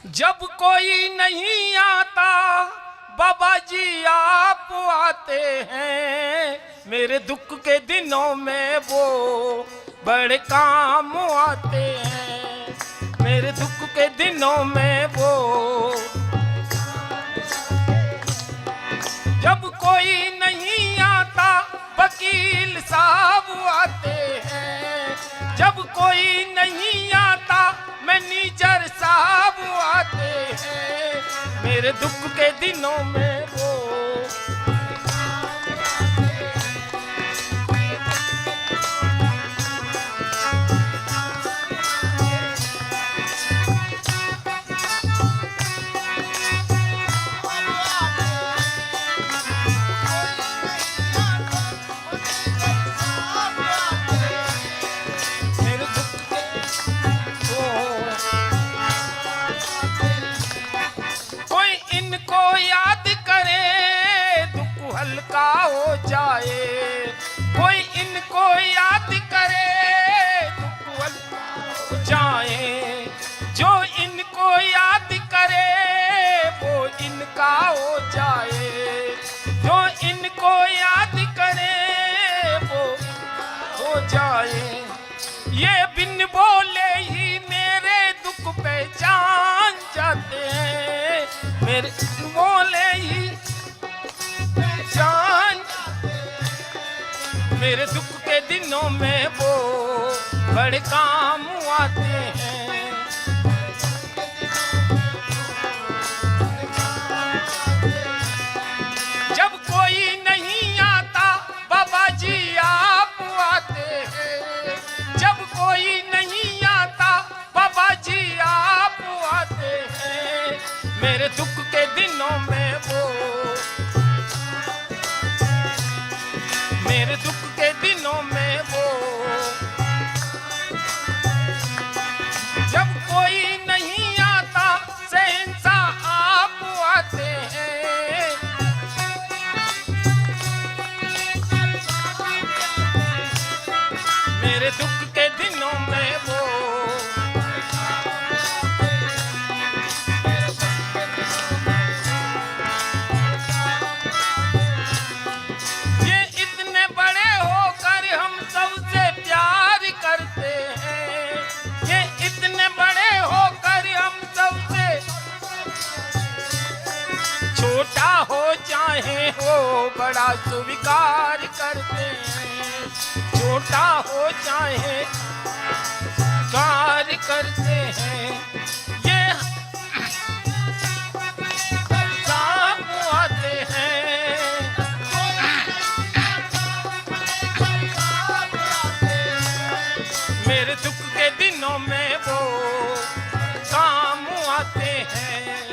जब कोई नहीं आता बाबा जी आप आते हैं, मेरे दुख के दिनों में वो बड़े काम आते हैं। मेरे दुख के दिनों में वो, जब कोई नहीं आता वकील साहब आते हैं, जब कोई नहीं आता मैनेजर साहब आते हैं, मेरे दुख के दिनों में वो। हल्का हो जाए, कोई इनको याद करे दुख हल्का हो जाए। जो इनको याद करे वो इनका हो जाए, जो इनको याद करे वो हो जाए। ये बिन बोले ही मेरे दुख पहचान जाते हैं, मेरे बोले ही मेरे दुख के दिनों में वो बड़े काम आते हैं। जब कोई नहीं आता बाबा जी आप आते हैं, जब कोई नहीं आता बाबा जी आप आते हैं, मेरे दुख के दिनों में वो, मेरे दुख के दिनों में वो। जब कोई नहीं आता शहंशाह आप आते हैं, मेरे दुख के दिनों में वो। छोटा हो चाहे हो बड़ा स्वीकार करते हैं, छोटा हो चाहे स्वीकार करते हैं। ये काम आते हैं, मेरे दुख के दिनों में वो काम आते हैं।